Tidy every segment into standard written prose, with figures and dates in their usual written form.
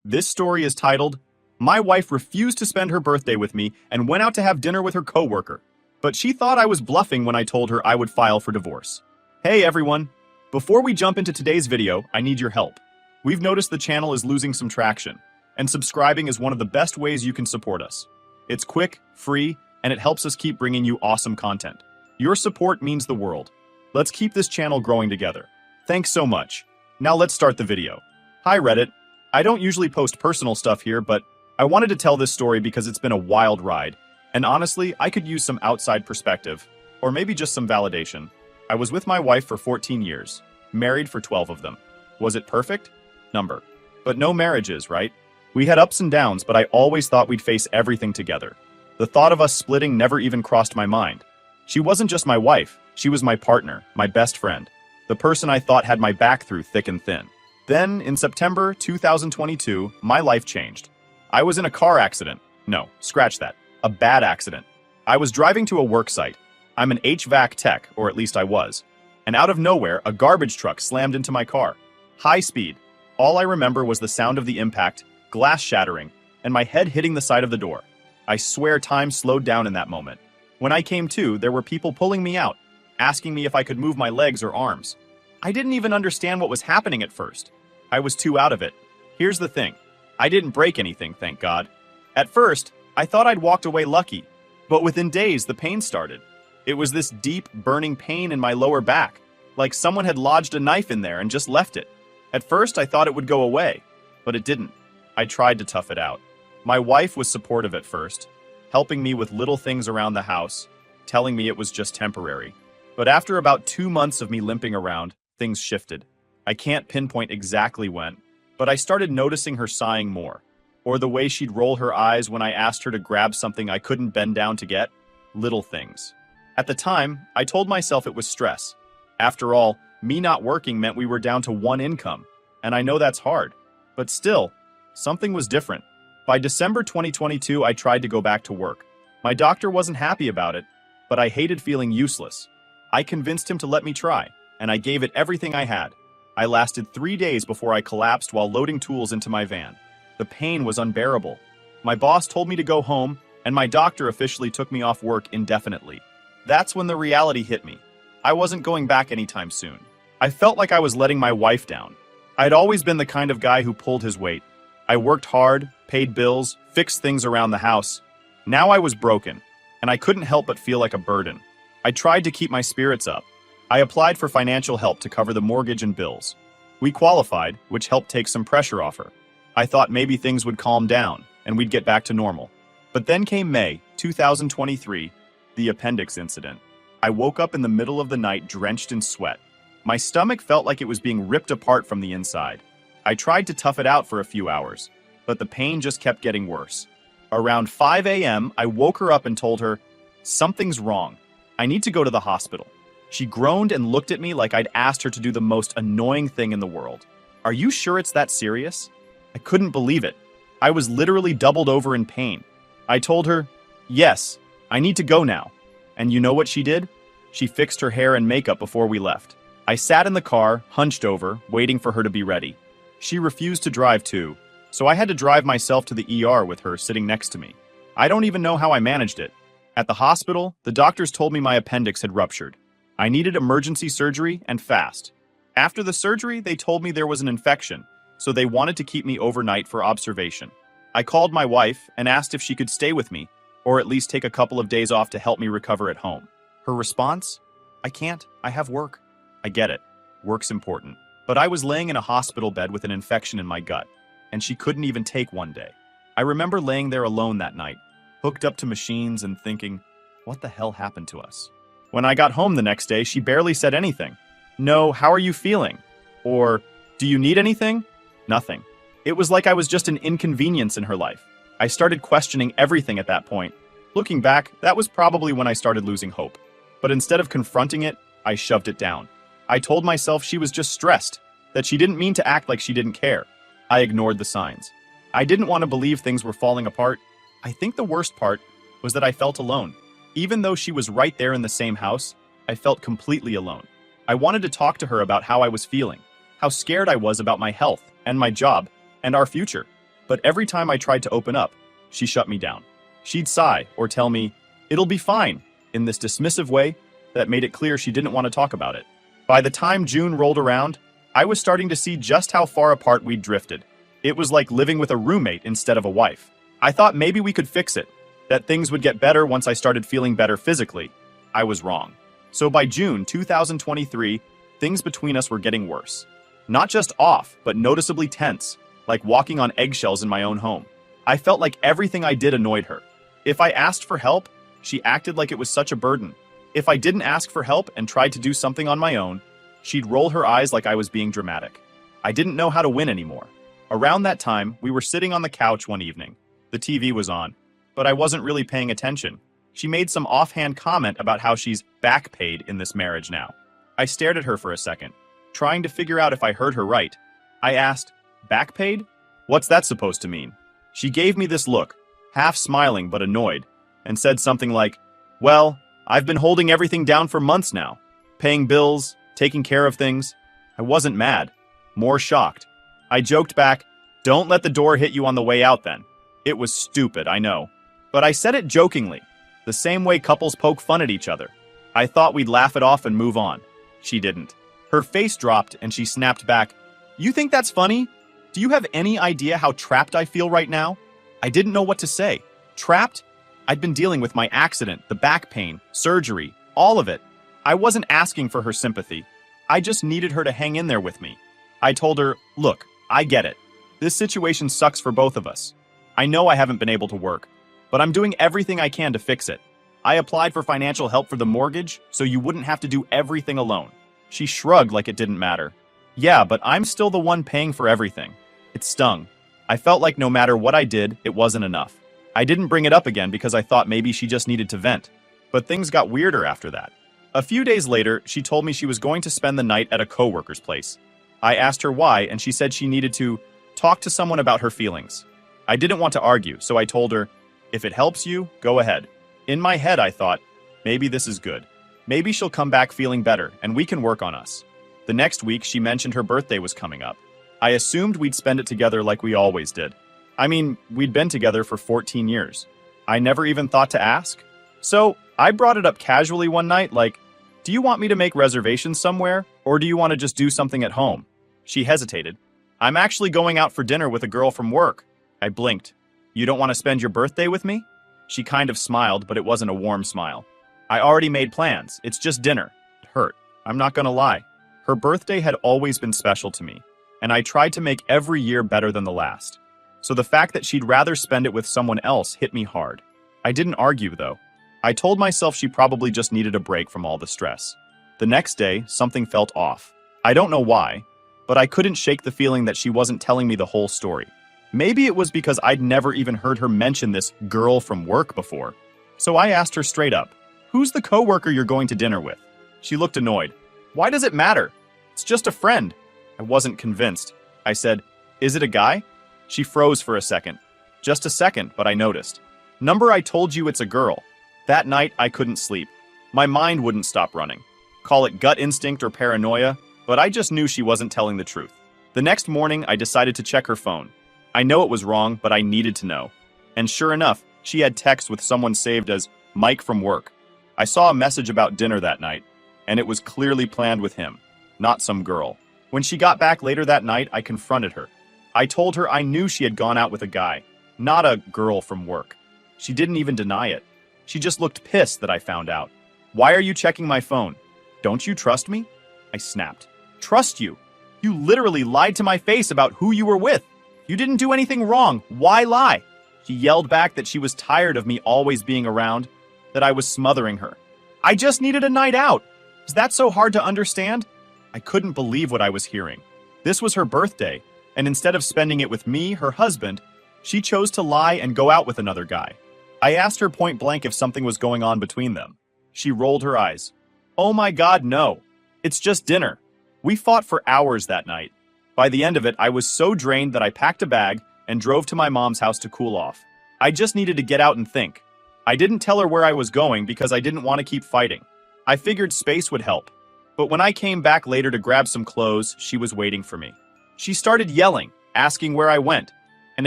This story is titled, My Wife Refused to Spend Her Birthday with Me and Went Out to Have Dinner with Her Coworker, but she thought I was bluffing when I told her I would file for divorce. Hey everyone! Before we jump into today's video, I need your help. We've noticed the channel is losing some traction, and subscribing is one of the best ways you can support us. It's quick, free, and it helps us keep bringing you awesome content. Your support means the world. Let's keep this channel growing together. Thanks so much. Now let's start the video. Hi Reddit. I don't usually post personal stuff here, but I wanted to tell this story because it's been a wild ride, and honestly, I could use some outside perspective, or maybe just some validation. I was with my wife for 14 years, married for 12 of them. Was it perfect? Number. But no marriages, right? We had ups and downs, but I always thought we'd face everything together. The thought of us splitting never even crossed my mind. She wasn't just my wife, she was my partner, my best friend, the person I thought had my back through thick and thin. Then, in September 2022, my life changed. I was in a car accident. No, scratch that. A bad accident. I was driving to a work site. I'm an HVAC tech, or at least I was. And out of nowhere, a garbage truck slammed into my car. High speed. All I remember was the sound of the impact, glass shattering, and my head hitting the side of the door. I swear time slowed down in that moment. When I came to, there were people pulling me out, asking me if I could move my legs or arms. I didn't even understand what was happening at first. I was too out of it. Here's the thing. I didn't break anything, thank God. At first, I thought I'd walked away lucky, but within days, the pain started. It was this deep, burning pain in my lower back, like someone had lodged a knife in there and just left it. At first, I thought it would go away, but it didn't. I tried to tough it out. My wife was supportive at first, helping me with little things around the house, telling me it was just temporary. But after about 2 months of me limping around, things shifted. I can't pinpoint exactly when, but I started noticing her sighing more, or the way she'd roll her eyes when I asked her to grab something I couldn't bend down to get. Little things. At the time, I told myself it was stress. After all, me not working meant we were down to one income, and I know that's hard. But still, something was different. By December 2022, I tried to go back to work. My doctor wasn't happy about it, but I hated feeling useless. I convinced him to let me try, and I gave it everything I had. I lasted 3 days before I collapsed while loading tools into my van. The pain was unbearable. My boss told me to go home, and my doctor officially took me off work indefinitely. That's when the reality hit me. I wasn't going back anytime soon. I felt like I was letting my wife down. I'd always been the kind of guy who pulled his weight. I worked hard, paid bills, fixed things around the house. Now I was broken, and I couldn't help but feel like a burden. I tried to keep my spirits up. I applied for financial help to cover the mortgage and bills. We qualified, which helped take some pressure off her. I thought maybe things would calm down, and we'd get back to normal. But then came May 2023, the appendix incident. I woke up in the middle of the night drenched in sweat. My stomach felt like it was being ripped apart from the inside. I tried to tough it out for a few hours, but the pain just kept getting worse. Around 5 a.m., I woke her up and told her, "Something's wrong. I need to go to the hospital." She groaned and looked at me like I'd asked her to do the most annoying thing in the world. "Are you sure it's that serious?" I couldn't believe it. I was literally doubled over in pain. I told her, "Yes, I need to go now." And you know what she did? She fixed her hair and makeup before we left. I sat in the car, hunched over, waiting for her to be ready. She refused to drive too, so I had to drive myself to the ER with her sitting next to me. I don't even know how I managed it. At the hospital, the doctors told me my appendix had ruptured. I needed emergency surgery and fast. After the surgery, they told me there was an infection, so they wanted to keep me overnight for observation. I called my wife and asked if she could stay with me, or at least take a couple of days off to help me recover at home. Her response? "I can't. I have work." I get it. Work's important. But I was laying in a hospital bed with an infection in my gut, and she couldn't even take one day. I remember laying there alone that night, hooked up to machines and thinking, what the hell happened to us? When I got home the next day, she barely said anything. No, how are you feeling? Or, do you need anything? Nothing. It was like I was just an inconvenience in her life. I started questioning everything at that point. Looking back, that was probably when I started losing hope. But instead of confronting it, I shoved it down. I told myself she was just stressed, that she didn't mean to act like she didn't care. I ignored the signs. I didn't want to believe things were falling apart. I think the worst part was that I felt alone. Even though she was right there in the same house, I felt completely alone. I wanted to talk to her about how I was feeling, how scared I was about my health and my job and our future. But every time I tried to open up, she shut me down. She'd sigh or tell me, "It'll be fine," in this dismissive way that made it clear she didn't want to talk about it. By the time June rolled around, I was starting to see just how far apart we'd drifted. It was like living with a roommate instead of a wife. I thought maybe we could fix it, that things would get better once I started feeling better physically. I was wrong. So by June 2023, things between us were getting worse. Not just off, but noticeably tense, like walking on eggshells in my own home. I felt like everything I did annoyed her. If I asked for help, she acted like it was such a burden. If I didn't ask for help and tried to do something on my own, she'd roll her eyes like I was being dramatic. I didn't know how to win anymore. Around that time, we were sitting on the couch one evening. The TV was on, but I wasn't really paying attention. She made some offhand comment about how she's back paid in this marriage now. I stared at her for a second, trying to figure out if I heard her right. I asked, "Back paid? What's that supposed to mean?" She gave me this look, half smiling but annoyed, and said something like, "Well, I've been holding everything down for months now. Paying bills, taking care of things." I wasn't mad, more shocked. I joked back, "Don't let the door hit you on the way out then." It was stupid, I know. But I said it jokingly, the same way couples poke fun at each other. I thought we'd laugh it off and move on. She didn't. Her face dropped and she snapped back, "You think that's funny? Do you have any idea how trapped I feel right now?" I didn't know what to say. Trapped? I'd been dealing with my accident, the back pain, surgery, all of it. I wasn't asking for her sympathy. I just needed her to hang in there with me. I told her, "Look, I get it. This situation sucks for both of us. I know I haven't been able to work, but I'm doing everything I can to fix it. I applied for financial help for the mortgage, so you wouldn't have to do everything alone." She shrugged like it didn't matter. "Yeah, but I'm still the one paying for everything." It stung. I felt like no matter what I did, it wasn't enough. I didn't bring it up again because I thought maybe she just needed to vent. But things got weirder after that. A few days later, she told me she was going to spend the night at a coworker's place. I asked her why, and she said she needed to talk to someone about her feelings. I didn't want to argue, so I told her, "If it helps you, go ahead." In my head, I thought, maybe this is good. Maybe she'll come back feeling better, and we can work on us. The next week, she mentioned her birthday was coming up. I assumed we'd spend it together like we always did. I mean, we'd been together for 14 years. I never even thought to ask. So I brought it up casually one night, like, "Do you want me to make reservations somewhere, or do you want to just do something at home?" She hesitated. "I'm actually going out for dinner with a girl from work." I blinked. "You don't want to spend your birthday with me?" She kind of smiled, but it wasn't a warm smile. "I already made plans. It's just dinner." It hurt. I'm not gonna lie. Her birthday had always been special to me, and I tried to make every year better than the last. So the fact that she'd rather spend it with someone else hit me hard. I didn't argue, though. I told myself she probably just needed a break from all the stress. The next day, something felt off. I don't know why, but I couldn't shake the feeling that she wasn't telling me the whole story. Maybe it was because I'd never even heard her mention this girl from work before. So I asked her straight up, "Who's the coworker you're going to dinner with?" She looked annoyed. "Why does it matter? It's just a friend." I wasn't convinced. I said, "Is it a guy?" She froze for a second. Just a second, but I noticed. "Number, I told you it's a girl." That night, I couldn't sleep. My mind wouldn't stop running. Call it gut instinct or paranoia, but I just knew she wasn't telling the truth. The next morning, I decided to check her phone. I know it was wrong, but I needed to know. And sure enough, she had text with someone saved as Mike from work. I saw a message about dinner that night, and it was clearly planned with him, not some girl. When she got back later that night, I confronted her. I told her I knew she had gone out with a guy, not a girl from work. She didn't even deny it. She just looked pissed that I found out. "Why are you checking my phone? Don't you trust me?" I snapped. "Trust you? You literally lied to my face about who you were with. You didn't do anything wrong. Why lie?" She yelled back that she was tired of me always being around, that I was smothering her. "I just needed a night out. Is that so hard to understand?" I couldn't believe what I was hearing. This was her birthday, and instead of spending it with me, her husband, she chose to lie and go out with another guy. I asked her point blank if something was going on between them. She rolled her eyes. "Oh my God, no. It's just dinner." We fought for hours that night. By the end of it, I was so drained that I packed a bag and drove to my mom's house to cool off. I just needed to get out and think. I didn't tell her where I was going because I didn't want to keep fighting. I figured space would help. But when I came back later to grab some clothes, she was waiting for me. She started yelling, asking where I went. and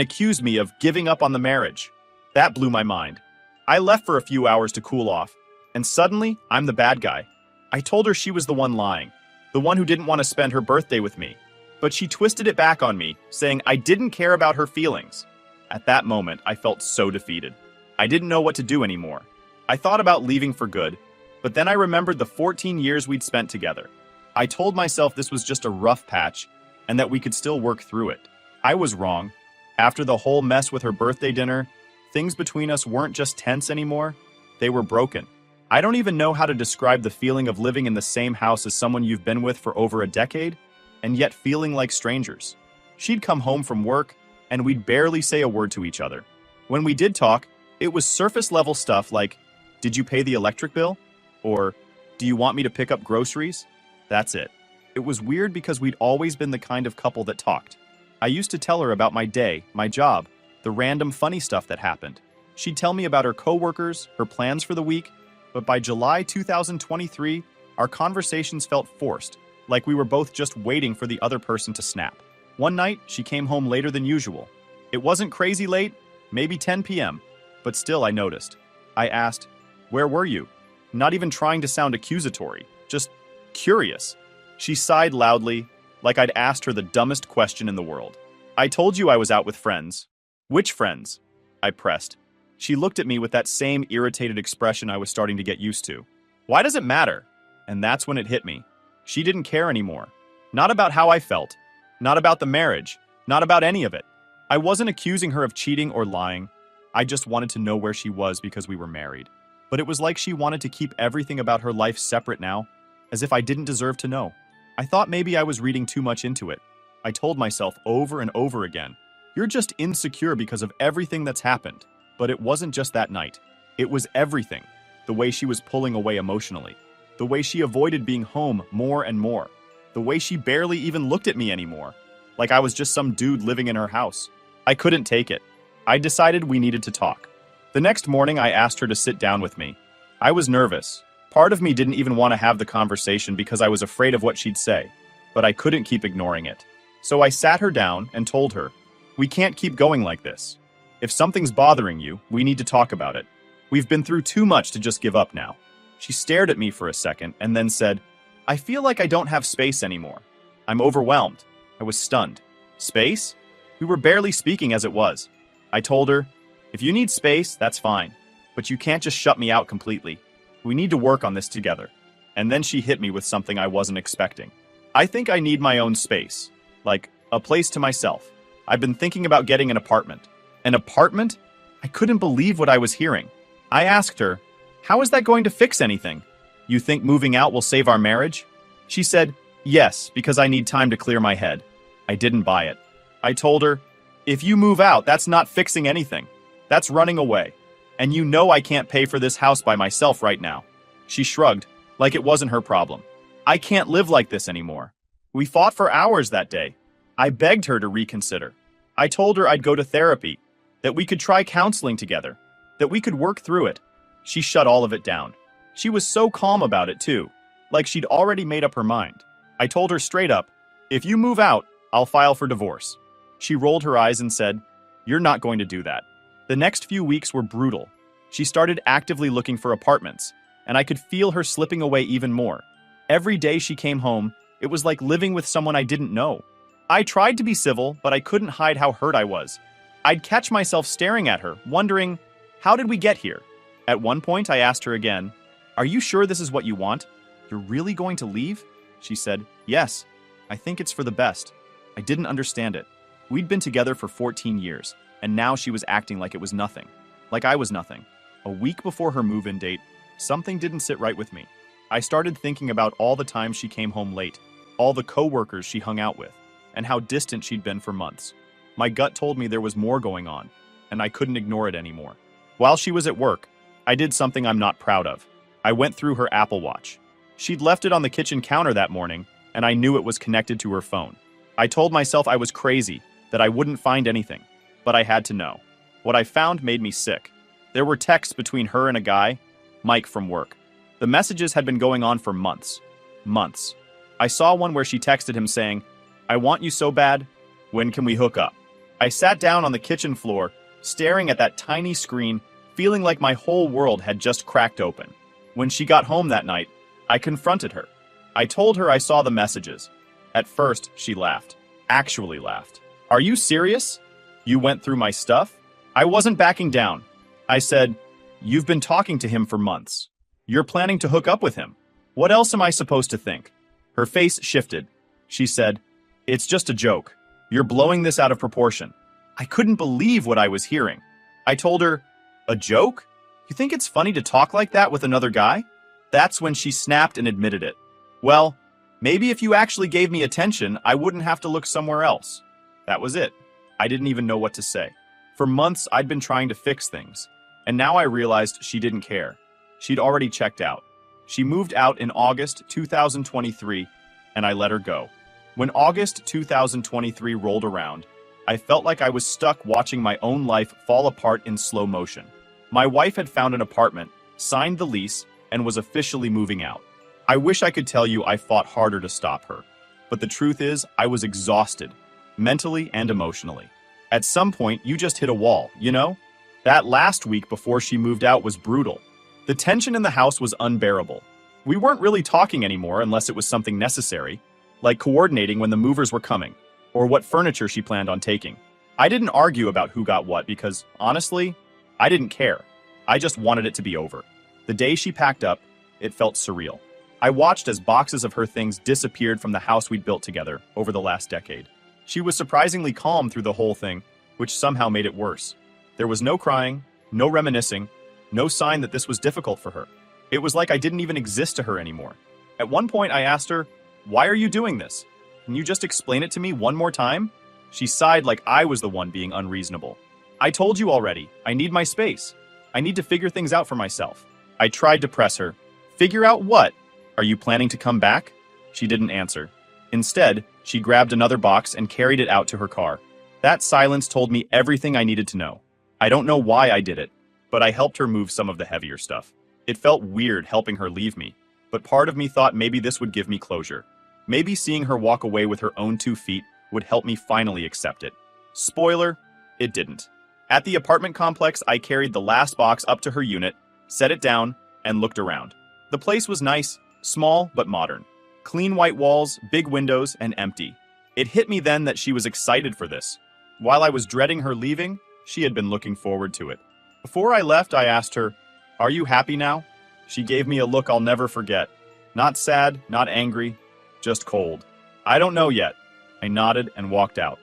accused me of giving up on the marriage. That blew my mind. I left for a few hours to cool off, and suddenly, I'm the bad guy. I told her she was the one lying, the one who didn't want to spend her birthday with me. But she twisted it back on me, saying I didn't care about her feelings. At that moment, I felt so defeated. I didn't know what to do anymore. I thought about leaving for good, but then I remembered the 14 years we'd spent together. I told myself this was just a rough patch, and that we could still work through it. I was wrong. After the whole mess with her birthday dinner, things between us weren't just tense anymore, they were broken. I don't even know how to describe the feeling of living in the same house as someone you've been with for over a decade, and yet feeling like strangers. She'd come home from work, and we'd barely say a word to each other. When we did talk, it was surface-level stuff like, "Did you pay the electric bill?" Or, "Do you want me to pick up groceries?" That's it. It was weird because we'd always been the kind of couple that talked. I used to tell her about my day, my job, the random funny stuff that happened. She'd tell me about her coworkers, her plans for the week, but by July 2023, our conversations felt forced, like we were both just waiting for the other person to snap. One night, she came home later than usual. It wasn't crazy late, maybe 10 p.m., but still I noticed. I asked, "Where were you?" Not even trying to sound accusatory, just curious. She sighed loudly, like I'd asked her the dumbest question in the world. "I told you I was out with friends." "Which friends?" I pressed. She looked at me with that same irritated expression I was starting to get used to. "Why does it matter?" And that's when it hit me. She didn't care anymore. Not about how I felt. Not about the marriage. Not about any of it. I wasn't accusing her of cheating or lying. I just wanted to know where she was because we were married. But it was like she wanted to keep everything about her life separate now, as if I didn't deserve to know. I thought maybe I was reading too much into it. I told myself over and over again, "You're just insecure because of everything that's happened." But it wasn't just that night. It was everything. The way she was pulling away emotionally. The way she avoided being home more and more. The way she barely even looked at me anymore. Like I was just some dude living in her house. I couldn't take it. I decided we needed to talk. The next morning, I asked her to sit down with me. I was nervous. Part of me didn't even want to have the conversation because I was afraid of what she'd say. But I couldn't keep ignoring it. So I sat her down and told her, "We can't keep going like this. If something's bothering you, we need to talk about it. We've been through too much to just give up now." She stared at me for a second and then said, "I feel like I don't have space anymore. I'm overwhelmed." I was stunned. Space? We were barely speaking as it was. I told her, "If you need space, that's fine. But you can't just shut me out completely. We need to work on this together." And then she hit me with something I wasn't expecting. "I think I need my own space. Like, a place to myself. I've been thinking about getting an apartment." An apartment? I couldn't believe what I was hearing. I asked her, "How is that going to fix anything? You think moving out will save our marriage?" She said, "Yes, because I need time to clear my head." I didn't buy it. I told her, "If you move out, that's not fixing anything. That's running away. And you know I can't pay for this house by myself right now." She shrugged, like it wasn't her problem. "I can't live like this anymore." We fought for hours that day. I begged her to reconsider. I told her I'd go to therapy, that we could try counseling together, that we could work through it. She shut all of it down. She was so calm about it too, like she'd already made up her mind. I told her straight up, "If you move out, I'll file for divorce." She rolled her eyes and said, "You're not going to do that." The next few weeks were brutal. She started actively looking for apartments, and I could feel her slipping away even more. Every day she came home, it was like living with someone I didn't know. I tried to be civil, but I couldn't hide how hurt I was. I'd catch myself staring at her, wondering, how did we get here? At one point, I asked her again, "Are you sure this is what you want? You're really going to leave?" She said, "Yes, I think it's for the best." I didn't understand it. We'd been together for 14 years, and now she was acting like it was nothing. Like I was nothing. A week before her move-in date, something didn't sit right with me. I started thinking about all the times she came home late, all the coworkers she hung out with, and how distant she'd been for months. My gut told me there was more going on, and I couldn't ignore it anymore. While she was at work, I did something I'm not proud of. I went through her Apple Watch. She'd left it on the kitchen counter that morning, and I knew it was connected to her phone. I told myself I was crazy, that I wouldn't find anything, but I had to know. What I found made me sick. There were texts between her and a guy, Mike from work. The messages had been going on for months. Months. I saw one where she texted him saying, "I want you so bad. When can we hook up?" I sat down on the kitchen floor, staring at that tiny screen, feeling like my whole world had just cracked open. When she got home that night, I confronted her. I told her I saw the messages. At first, she laughed. Actually laughed. Are you serious? You went through my stuff? I wasn't backing down. I said, you've been talking to him for months. You're planning to hook up with him. What else am I supposed to think? Her face shifted. She said, it's just a joke. You're blowing this out of proportion. I couldn't believe what I was hearing. I told her, a joke? You think it's funny to talk like that with another guy? That's when she snapped and admitted it. Well, maybe if you actually gave me attention, I wouldn't have to look somewhere else. That was it. I didn't even know what to say. For months, I'd been trying to fix things, and now I realized she didn't care. She'd already checked out. She moved out in August 2023, and I let her go. When August 2023 rolled around, I felt like I was stuck watching my own life fall apart in slow motion. My wife had found an apartment, signed the lease, and was officially moving out. I wish I could tell you I fought harder to stop her, but the truth is I was exhausted, mentally and emotionally. At some point, you just hit a wall, you know? That last week before she moved out was brutal. The tension in the house was unbearable. We weren't really talking anymore unless it was something necessary, like coordinating when the movers were coming, or what furniture she planned on taking. I didn't argue about who got what because, honestly, I didn't care. I just wanted it to be over. The day she packed up, it felt surreal. I watched as boxes of her things disappeared from the house we'd built together over the last decade. She was surprisingly calm through the whole thing, which somehow made it worse. There was no crying, no reminiscing, no sign that this was difficult for her. It was like I didn't even exist to her anymore. At one point, I asked her, why are you doing this? Can you just explain it to me one more time? She sighed like I was the one being unreasonable. I told you already, I need my space. I need to figure things out for myself. I tried to press her. Figure out what? Are you planning to come back? She didn't answer. Instead, she grabbed another box and carried it out to her car. That silence told me everything I needed to know. I don't know why I did it, but I helped her move some of the heavier stuff. It felt weird helping her leave me, but part of me thought maybe this would give me closure. Maybe seeing her walk away with her own 2 feet would help me finally accept it. Spoiler, it didn't. At the apartment complex, I carried the last box up to her unit, set it down, and looked around. The place was nice, small but modern. Clean white walls, big windows, and empty. It hit me then that she was excited for this. While I was dreading her leaving, she had been looking forward to it. Before I left, I asked her, are you happy now? She gave me a look I'll never forget. Not sad, not angry, just cold. I don't know yet. I nodded and walked out.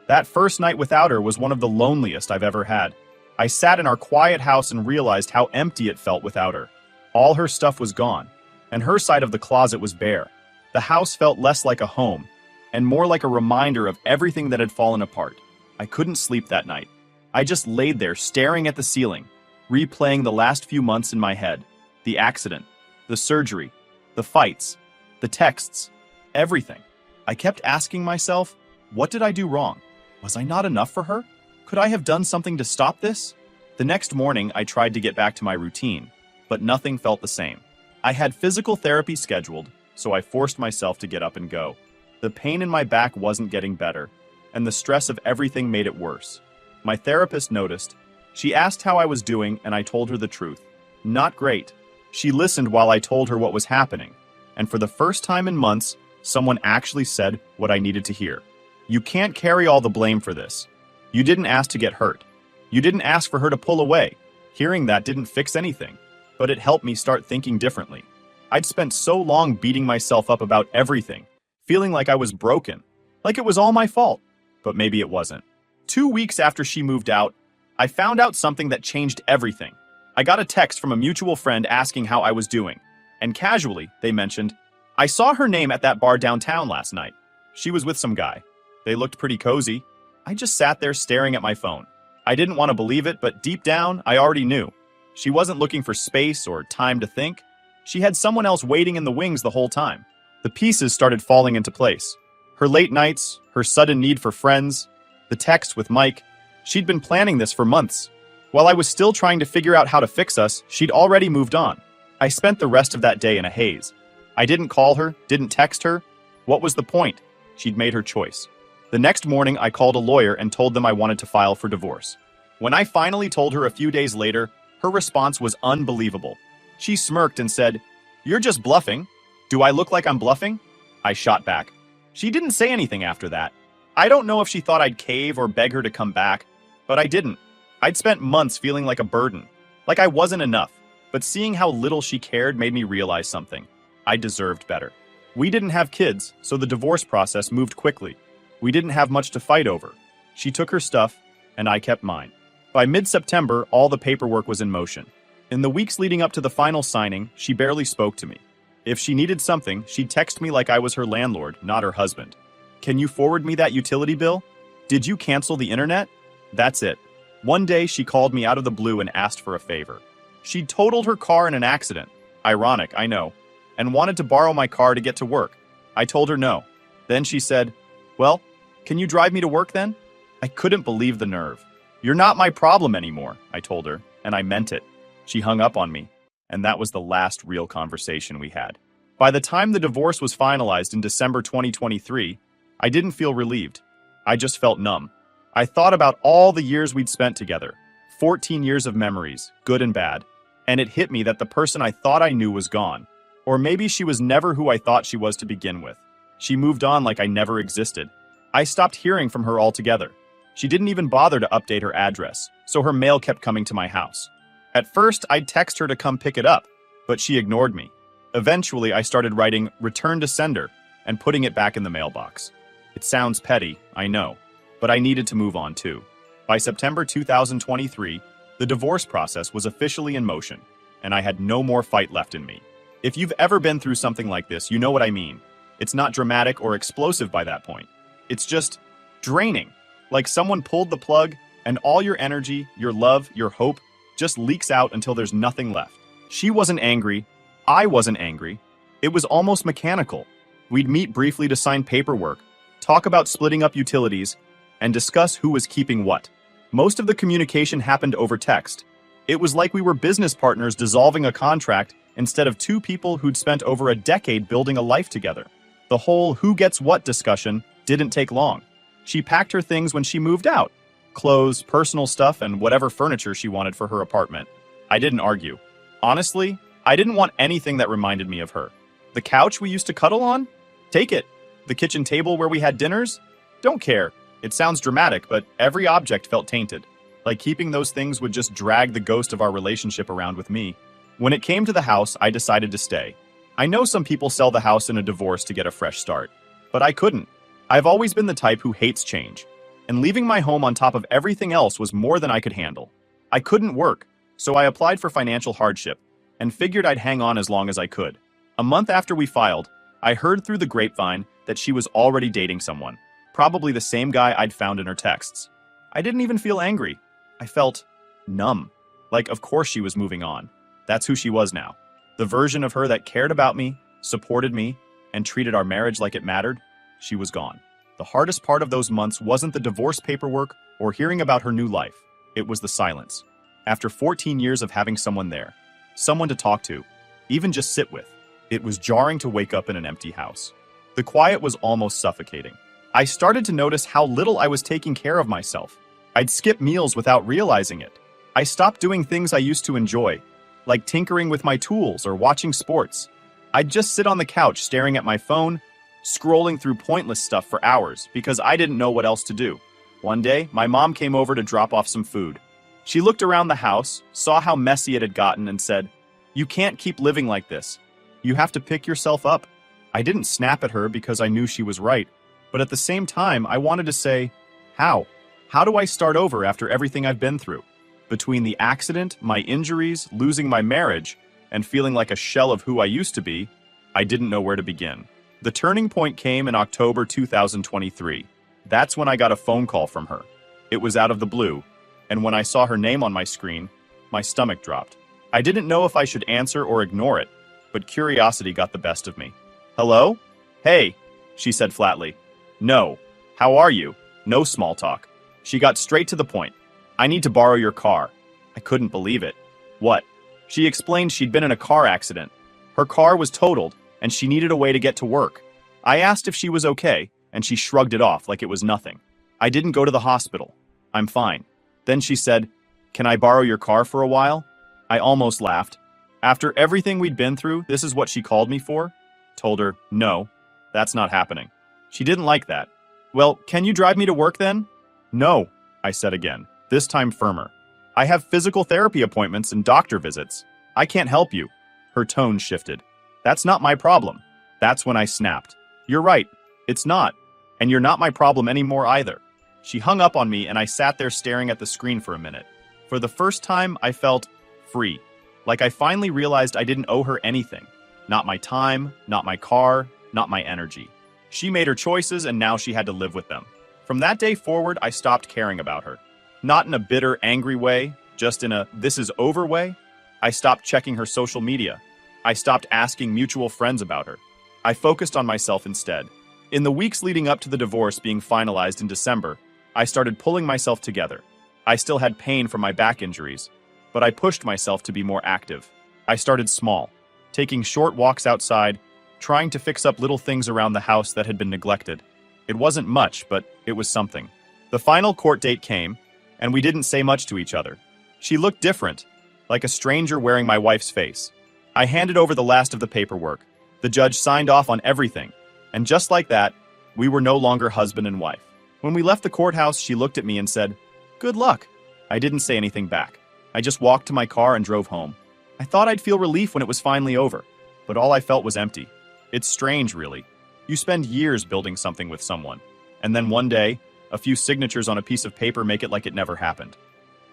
That first night without her was one of the loneliest I've ever had. I sat in our quiet house and realized how empty it felt without her. All her stuff was gone, and her side of the closet was bare. The house felt less like a home, and more like a reminder of everything that had fallen apart. I couldn't sleep that night. I just laid there staring at the ceiling, replaying the last few months in my head. The accident, the surgery, the fights, the texts, everything. I kept asking myself, what did I do wrong? Was I not enough for her? Could I have done something to stop this? The next morning, I tried to get back to my routine, but nothing felt the same. I had physical therapy scheduled, so I forced myself to get up and go. The pain in my back wasn't getting better, and the stress of everything made it worse. My therapist noticed. She asked how I was doing, and I told her the truth. Not great. She listened while I told her what was happening, and for the first time in months, someone actually said what I needed to hear. You can't carry all the blame for this. You didn't ask to get hurt. You didn't ask for her to pull away. Hearing that didn't fix anything, but it helped me start thinking differently. I'd spent so long beating myself up about everything, feeling like I was broken, like it was all my fault, but maybe it wasn't. 2 weeks after she moved out, I found out something that changed everything. I got a text from a mutual friend asking how I was doing, and casually, they mentioned, I saw her name at that bar downtown last night. She was with some guy. They looked pretty cozy. I just sat there staring at my phone. I didn't want to believe it, but deep down, I already knew. She wasn't looking for space or time to think. She had someone else waiting in the wings the whole time. The pieces started falling into place. Her late nights, her sudden need for friends, the text with Mike. She'd been planning this for months. While I was still trying to figure out how to fix us, she'd already moved on. I spent the rest of that day in a haze. I didn't call her, didn't text her. What was the point? She'd made her choice. The next morning, I called a lawyer and told them I wanted to file for divorce. When I finally told her a few days later, her response was unbelievable. She smirked and said, "You're just bluffing." "Do I look like I'm bluffing?" I shot back. She didn't say anything after that. I don't know if she thought I'd cave or beg her to come back, but I didn't. I'd spent months feeling like a burden, like I wasn't enough, but seeing how little she cared made me realize something. I deserved better. We didn't have kids, so the divorce process moved quickly. We didn't have much to fight over. She took her stuff, and I kept mine. By mid-September, all the paperwork was in motion. In the weeks leading up to the final signing, she barely spoke to me. If she needed something, she'd text me like I was her landlord, not her husband. "Can you forward me that utility bill? Did you cancel the internet?" That's it. One day, she called me out of the blue and asked for a favor. She'd totaled her car in an accident. Ironic, I know. And wanted to borrow my car to get to work. I told her no. Then she said, "Well, can you drive me to work then?" I couldn't believe the nerve. "You're not my problem anymore," I told her, and I meant it. She hung up on me, and that was the last real conversation we had. By the time the divorce was finalized in December 2023, I didn't feel relieved. I just felt numb. I thought about all the years we'd spent together, 14 years of memories, good and bad, and it hit me that the person I thought I knew was gone. Or maybe she was never who I thought she was to begin with. She moved on like I never existed. I stopped hearing from her altogether. She didn't even bother to update her address, so her mail kept coming to my house. At first, I'd text her to come pick it up, but she ignored me. Eventually, I started writing "Return to Sender" and putting it back in the mailbox. It sounds petty, I know, but I needed to move on too. By September 2023, the divorce process was officially in motion, and I had no more fight left in me. If you've ever been through something like this, you know what I mean. It's not dramatic or explosive by that point. It's just draining. Like someone pulled the plug, and all your energy, your love, your hope just leaks out until there's nothing left. She wasn't angry. I wasn't angry. It was almost mechanical. We'd meet briefly to sign paperwork, talk about splitting up utilities, and discuss who was keeping what. Most of the communication happened over text. It was like we were business partners dissolving a contract instead of two people who'd spent over a decade building a life together. The whole who gets what discussion didn't take long. She packed her things when she moved out. Clothes, personal stuff, and whatever furniture she wanted for her apartment. I didn't argue. Honestly, I didn't want anything that reminded me of her. The couch we used to cuddle on? Take it. The kitchen table where we had dinners? Don't care. It sounds dramatic, but every object felt tainted. Like keeping those things would just drag the ghost of our relationship around with me. When it came to the house, I decided to stay. I know some people sell the house in a divorce to get a fresh start, but I couldn't. I've always been the type who hates change, and leaving my home on top of everything else was more than I could handle. I couldn't work, so I applied for financial hardship and figured I'd hang on as long as I could. A month after we filed, I heard through the grapevine that she was already dating someone, probably the same guy I'd found in her texts. I didn't even feel angry. I felt numb. Like, of course she was moving on. That's who she was now. The version of her that cared about me, supported me, and treated our marriage like it mattered, she was gone. The hardest part of those months wasn't the divorce paperwork or hearing about her new life. It was the silence. After 14 years of having someone there, someone to talk to, even just sit with, it was jarring to wake up in an empty house. The quiet was almost suffocating. I started to notice how little I was taking care of myself. I'd skip meals without realizing it. I stopped doing things I used to enjoy, like tinkering with my tools or watching sports. I'd just sit on the couch staring at my phone, scrolling through pointless stuff for hours because I didn't know what else to do. One day, my mom came over to drop off some food. She looked around the house, saw how messy it had gotten, and said, "You can't keep living like this. You have to pick yourself up." I didn't snap at her because I knew she was right, but at the same time, I wanted to say, how? How do I start over after everything I've been through? Between the accident, my injuries, losing my marriage, and feeling like a shell of who I used to be, I didn't know where to begin. The turning point came in October 2023. That's when I got a phone call from her. It was out of the blue, and when I saw her name on my screen, my stomach dropped. I didn't know if I should answer or ignore it, but curiosity got the best of me. "Hello? Hey," she said flatly. "No. How are you?" No small talk. She got straight to the point. "I need to borrow your car." I couldn't believe it. "What?" She explained she'd been in a car accident. Her car was totaled, and she needed a way to get to work. I asked if she was okay, and she shrugged it off like it was nothing. I didn't go to the hospital. I'm fine. Then she said, "Can I borrow your car for a while?" I almost laughed. After everything we'd been through, this is what she called me for? Told her, no, that's not happening. She didn't like that. "Well, can you drive me to work then?" "No," I said again, this time firmer. "I have physical therapy appointments and doctor visits. I can't help you." Her tone shifted. "That's not my problem." That's when I snapped. "You're right. It's not. And you're not my problem anymore either." She hung up on me and I sat there staring at the screen for a minute. For the first time, I felt free. Like I finally realized I didn't owe her anything. Not my time, not my car, not my energy. She made her choices and now she had to live with them. From that day forward, I stopped caring about her. Not in a bitter, angry way, just in a this is over way. I stopped checking her social media. I stopped asking mutual friends about her. I focused on myself instead. In the weeks leading up to the divorce being finalized in December, I started pulling myself together. I still had pain from my back injuries, but I pushed myself to be more active. I started small, taking short walks outside, trying to fix up little things around the house that had been neglected. It wasn't much, but it was something. The final court date came, and we didn't say much to each other. She looked different, like a stranger wearing my wife's face. I handed over the last of the paperwork. The judge signed off on everything, and just like that, we were no longer husband and wife. When we left the courthouse, she looked at me and said, "Good luck." I didn't say anything back. I just walked to my car and drove home. I thought I'd feel relief when it was finally over, but all I felt was empty. It's strange, really. You spend years building something with someone, and then one day, a few signatures on a piece of paper make it like it never happened.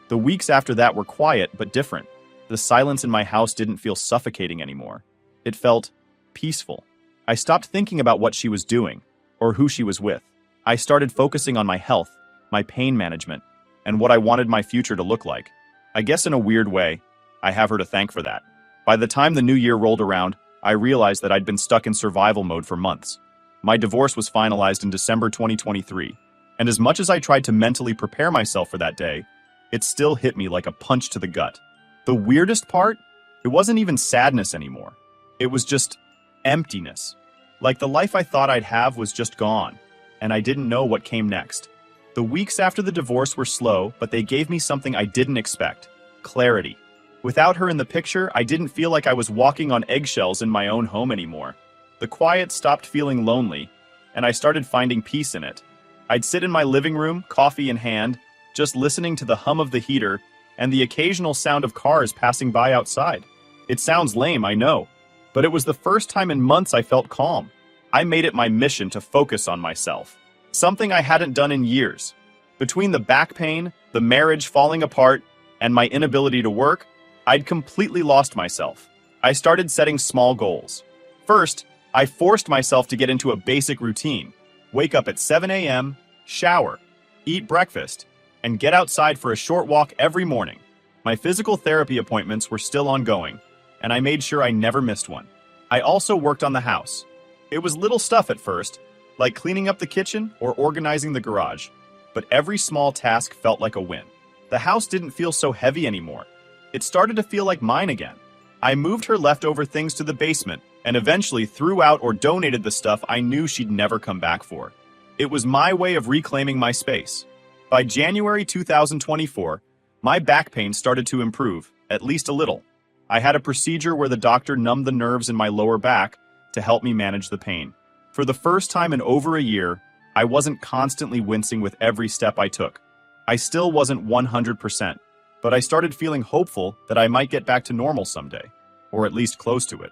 The weeks after that were quiet but different. The silence in my house didn't feel suffocating anymore. It felt peaceful. I stopped thinking about what she was doing or who she was with. I started focusing on my health, my pain management, and what I wanted my future to look like. I guess in a weird way, I have her to thank for that. By the time the new year rolled around, I realized that I'd been stuck in survival mode for months. My divorce was finalized in December 2023, and as much as I tried to mentally prepare myself for that day, it still hit me like a punch to the gut. The weirdest part? It wasn't even sadness anymore. It was just emptiness. Like the life I thought I'd have was just gone, and I didn't know what came next. The weeks after the divorce were slow, but they gave me something I didn't expect: clarity. Without her in the picture, I didn't feel like I was walking on eggshells in my own home anymore. The quiet stopped feeling lonely, and I started finding peace in it. I'd sit in my living room, coffee in hand, just listening to the hum of the heater and the occasional sound of cars passing by outside. It sounds lame, I know, but it was the first time in months I felt calm. I made it my mission to focus on myself, something I hadn't done in years. Between the back pain, the marriage falling apart, and my inability to work, I'd completely lost myself. I started setting small goals. First, I forced myself to get into a basic routine. Wake up at 7 a.m., shower, eat breakfast, and get outside for a short walk every morning. My physical therapy appointments were still ongoing, and I made sure I never missed one. I also worked on the house. It was little stuff at first, like cleaning up the kitchen or organizing the garage, but every small task felt like a win. The house didn't feel so heavy anymore. It started to feel like mine again. I moved her leftover things to the basement and eventually threw out or donated the stuff I knew she'd never come back for. It was my way of reclaiming my space. By January 2024, my back pain started to improve, at least a little. I had a procedure where the doctor numbed the nerves in my lower back to help me manage the pain. For the first time in over a year, I wasn't constantly wincing with every step I took. I still wasn't 100%, but I started feeling hopeful that I might get back to normal someday, or at least close to it.